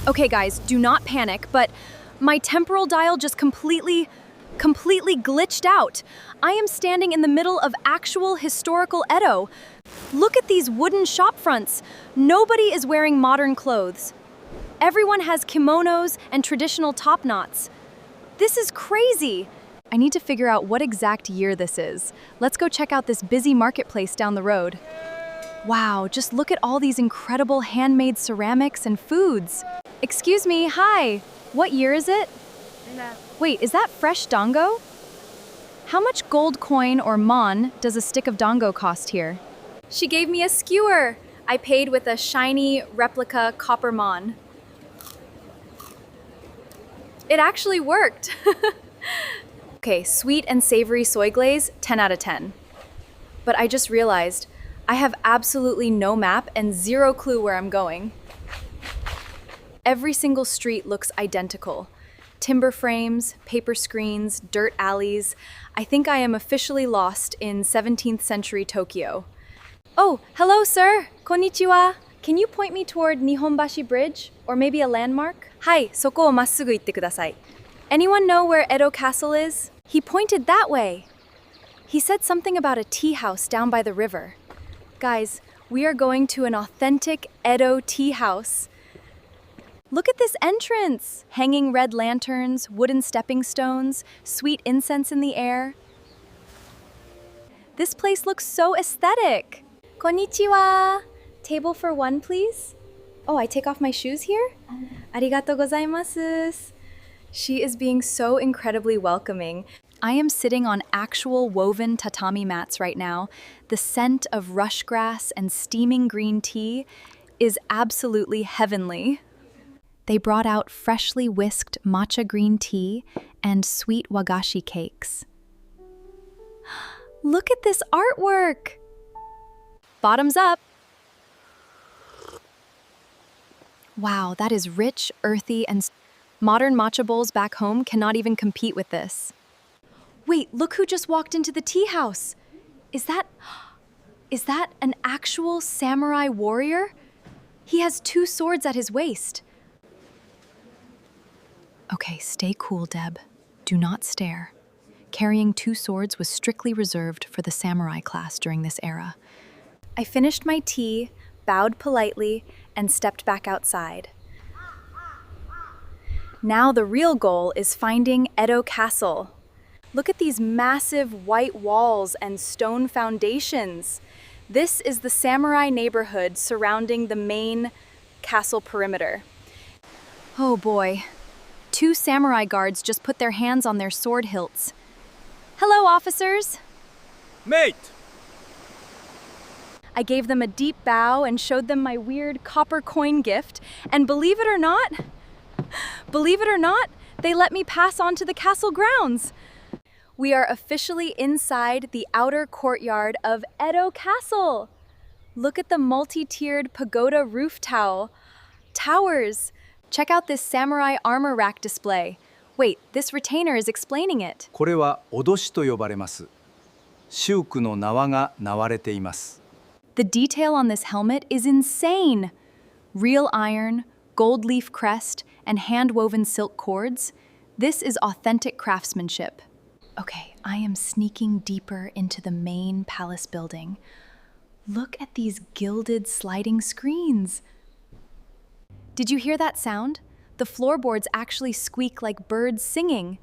Okay, guys, do not panic, but my temporal dial just completely glitched out. I am standing in the middle of actual historical Edo. Look at these wooden shop fronts. Nobody is wearing modern clothes. Everyone has kimonos and traditional top knots. This is crazy. I need to figure out what exact year this is. Let's go check out this busy marketplace down the road. Wow, just look at all these incredible handmade ceramics and foods. Excuse me, hi. What year is it? Wait, is that fresh dango? How much gold coin or mon does a stick of dango cost here? She gave me a skewer. I paid with a shiny replica copper mon. It actually worked. Okay, sweet and savory soy glaze, 10 out of 10. But I just realized I have absolutely no map and zero clue where I'm going. Every single street looks identical. Timber frames, paper screens, dirt alleys. I think I am officially lost in 17th century Tokyo. Oh, hello, sir. Konnichiwa. Can you point me toward Nihonbashi Bridge? Or maybe a landmark? Hai, soko o massugu itte kudasai. Anyone know where Edo Castle is? He pointed that way. He said something about a tea house down by the river. Guys, we are going to an authentic Edo tea house. Look at this entrance! Hanging red lanterns, wooden stepping stones, sweet incense in the air. This place looks so aesthetic. Konnichiwa! Table for one, please. Oh, I take off my shoes here? Arigatou gozaimasu. She is being so incredibly welcoming. I am sitting on actual woven tatami mats right now. The scent of rush grass and steaming green tea is absolutely heavenly. They brought out freshly whisked matcha green tea and sweet wagashi cakes. Look at this artwork! Bottoms up! Wow, that is rich, earthy, and modern matcha bowls back home cannot even compete with this. Wait, look who just walked into the tea house. Is that an actual samurai warrior? He has 2 swords at his waist. Okay, stay cool, Deb. Do not stare. Carrying 2 swords was strictly reserved for the samurai class during this era. I finished my tea, bowed politely, and stepped back outside. Now the real goal is finding Edo Castle. Look at these massive white walls and stone foundations. This is the samurai neighborhood surrounding the main castle perimeter. Oh boy. 2 samurai guards just put their hands on their sword hilts. Hello, officers. Mate! I gave them a deep bow and showed them my weird copper coin gift, and believe it or not, they let me pass on to the castle grounds. We are officially inside the outer courtyard of Edo Castle. Look at the multi-tiered pagoda roof towers. Check out this samurai armor rack display. Wait, this retainer is explaining it. これは脅しと呼ばれます。秀句の縄が縄れています。 The detail on this helmet is insane. Real iron, gold leaf crest, and hand-woven silk cords. This is authentic craftsmanship. Okay, I am sneaking deeper into the main palace building. Look at these gilded sliding screens. Did you hear that sound? The floorboards actually squeak like birds singing.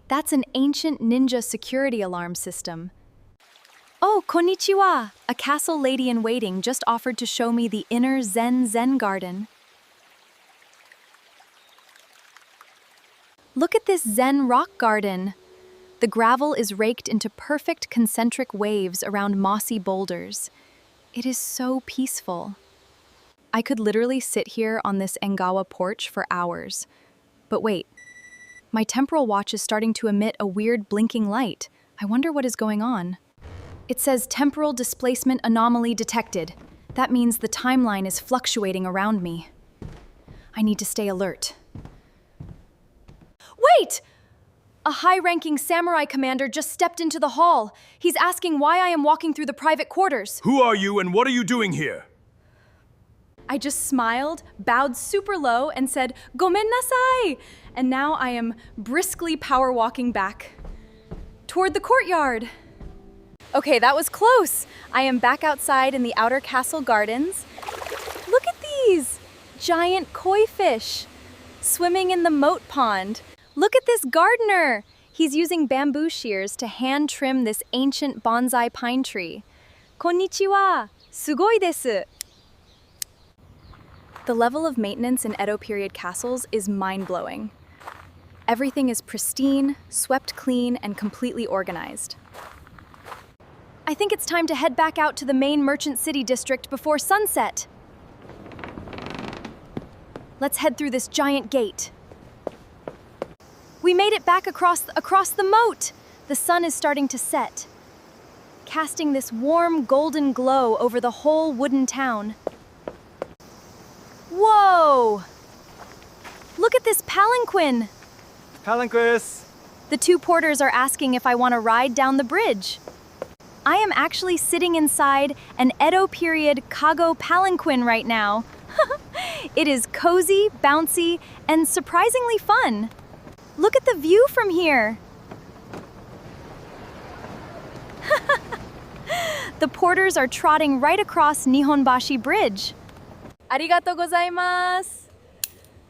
That's an ancient ninja security alarm system. Oh, konnichiwa! A castle lady-in-waiting just offered to show me the inner Zen garden. Look at this Zen rock garden. The gravel is raked into perfect concentric waves around mossy boulders. It is so peaceful. I could literally sit here on this Engawa porch for hours. But wait, my temporal watch is starting to emit a weird blinking light. I wonder what is going on. It says temporal displacement anomaly detected. That means the timeline is fluctuating around me. I need to stay alert. Wait! A high-ranking samurai commander just stepped into the hall. He's asking why I am walking through the private quarters. Who are you and what are you doing here? I just smiled, bowed super low, and said, "Gomen nasai!" And now I am briskly power walking back toward the courtyard. Okay, that was close. I am back outside in the outer castle gardens. Look at these giant koi fish swimming in the moat pond. Look at this gardener. He's using bamboo shears to hand trim this ancient bonsai pine tree. Konnichiwa, sugoi desu. The level of maintenance in Edo-period castles is mind-blowing. Everything is pristine, swept clean, and completely organized. I think it's time to head back out to the main merchant city district before sunset. Let's head through this giant gate. We made it back across the moat. The sun is starting to set, casting this warm golden glow over the whole wooden town. Whoa! Look at this palanquin. Palanquin. The two porters are asking if I want to ride down the bridge. I am actually sitting inside an Edo-period kago palanquin right now. It is cozy, bouncy, and surprisingly fun. Look at the view from here. The porters are trotting right across Nihonbashi Bridge. Arigatou gozaimasu.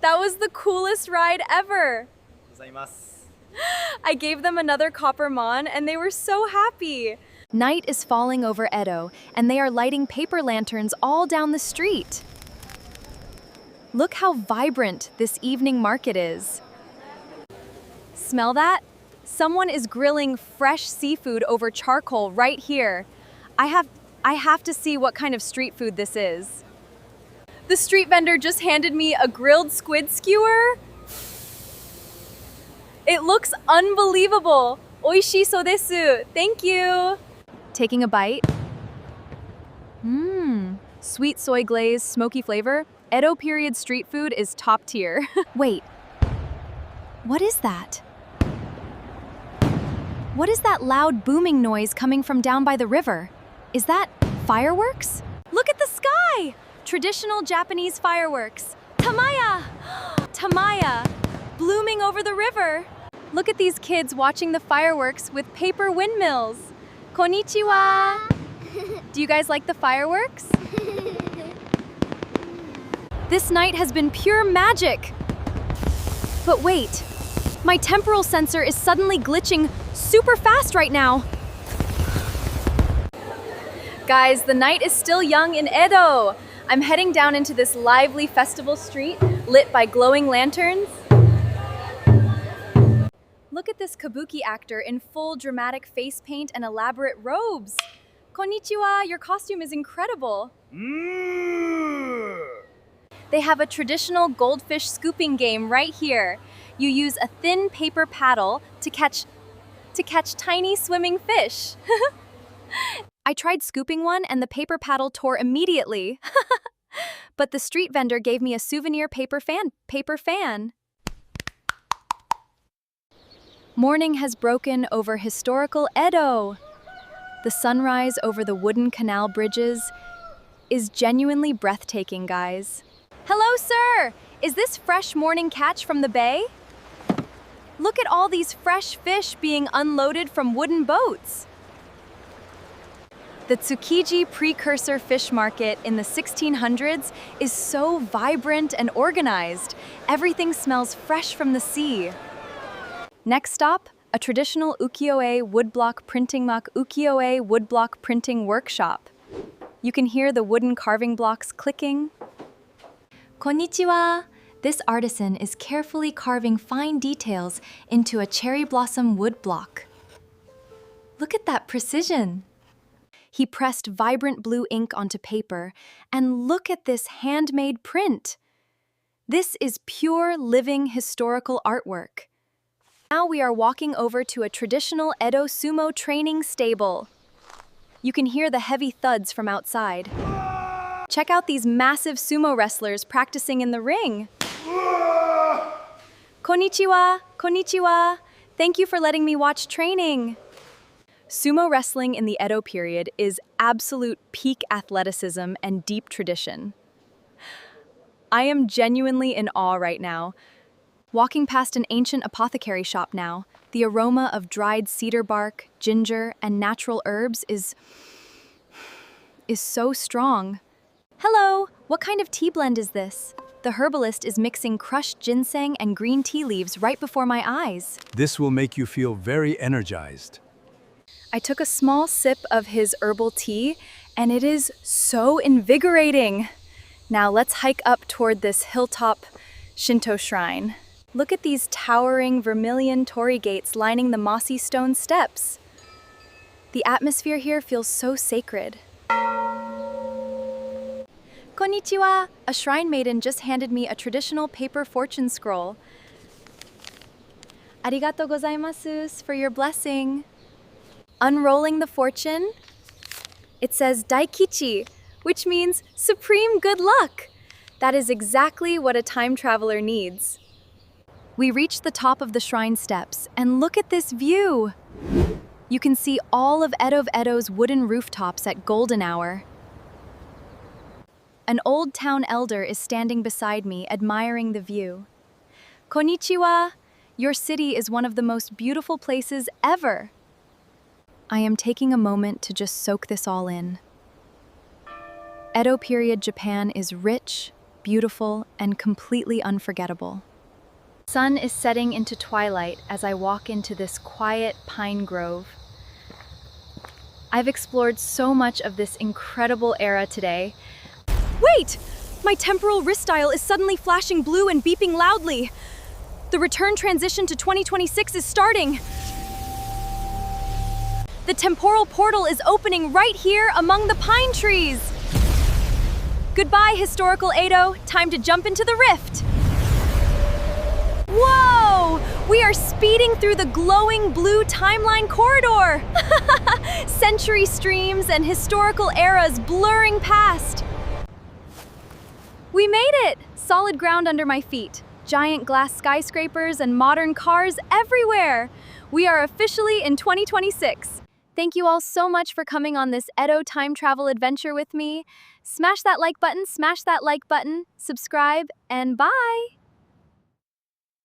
That was the coolest ride ever. I gave them another copper mon and they were so happy. Night is falling over Edo and they are lighting paper lanterns all down the street. Look how vibrant this evening market is. Smell that? Someone is grilling fresh seafood over charcoal right here. I have to see what kind of street food this is. The street vendor just handed me a grilled squid skewer. It looks unbelievable. Oishiso desu. Thank you. Taking a bite. Sweet soy glaze, smoky flavor. Edo-period street food is top tier. Wait, what is that? What is that loud booming noise coming from down by the river? Is that fireworks? Look at the sky! Traditional Japanese fireworks. Tamaya! Tamaya! Blooming over the river. Look at these kids watching the fireworks with paper windmills. Konnichiwa! Do you guys like the fireworks? This night has been pure magic. But wait, my temporal sensor is suddenly glitching super fast right now. Guys, the night is still young in Edo. I'm heading down into this lively festival street lit by glowing lanterns. Look at this kabuki actor in full dramatic face paint and elaborate robes. Konnichiwa, your costume is incredible. They have a traditional goldfish scooping game right here. You use a thin paper paddle to catch tiny swimming fish. I tried scooping one and the paper paddle tore immediately. But the street vendor gave me a souvenir paper fan. Morning has broken over historical Edo. The sunrise over the wooden canal bridges is genuinely breathtaking, guys. Hello, sir! Is this fresh morning catch from the bay? Look at all these fresh fish being unloaded from wooden boats. The Tsukiji precursor fish market in the 1600s is so vibrant and organized. Everything smells fresh from the sea. Next stop, a traditional ukiyo-e woodblock printing workshop. You can hear the wooden carving blocks clicking. Konnichiwa! This artisan is carefully carving fine details into a cherry blossom woodblock. Look at that precision! He pressed vibrant blue ink onto paper, and look at this handmade print. This is pure living historical artwork. Now we are walking over to a traditional Edo sumo training stable. You can hear the heavy thuds from outside. Check out these massive sumo wrestlers practicing in the ring. Konnichiwa, konnichiwa. Thank you for letting me watch training. Sumo wrestling in the Edo period is absolute peak athleticism and deep tradition. I am genuinely in awe right now. Walking past an ancient apothecary shop now, the aroma of dried cedar bark, ginger, and natural herbs is so strong. Hello, what kind of tea blend is this? The herbalist is mixing crushed ginseng and green tea leaves right before my eyes. This will make you feel very energized. I took a small sip of his herbal tea, and it is so invigorating. Now let's hike up toward this hilltop Shinto shrine. Look at these towering vermilion torii gates lining the mossy stone steps. The atmosphere here feels so sacred. Konnichiwa! A shrine maiden just handed me a traditional paper fortune scroll. Arigatou gozaimasu for your blessing. Unrolling the fortune, it says Daikichi, which means supreme good luck. That is exactly what a time traveler needs. We reached the top of the shrine steps, and look at this view! You can see all of Edo's wooden rooftops at golden hour. An old town elder is standing beside me, admiring the view. Konnichiwa! Your city is one of the most beautiful places ever. I am taking a moment to just soak this all in. Edo-period Japan is rich, beautiful, and completely unforgettable. The sun is setting into twilight as I walk into this quiet pine grove. I've explored so much of this incredible era today. Wait! My temporal wrist dial is suddenly flashing blue and beeping loudly. The return transition to 2026 is starting. The temporal portal is opening right here among the pine trees. Goodbye, historical Edo. Time to jump into the rift. Whoa! We are speeding through the glowing blue timeline corridor. Century streams and historical eras blurring past. We made it! Solid ground under my feet. Giant glass skyscrapers and modern cars everywhere. We are officially in 2026. Thank you all so much for coming on this Edo time travel adventure with me. Smash that like button, subscribe, and bye!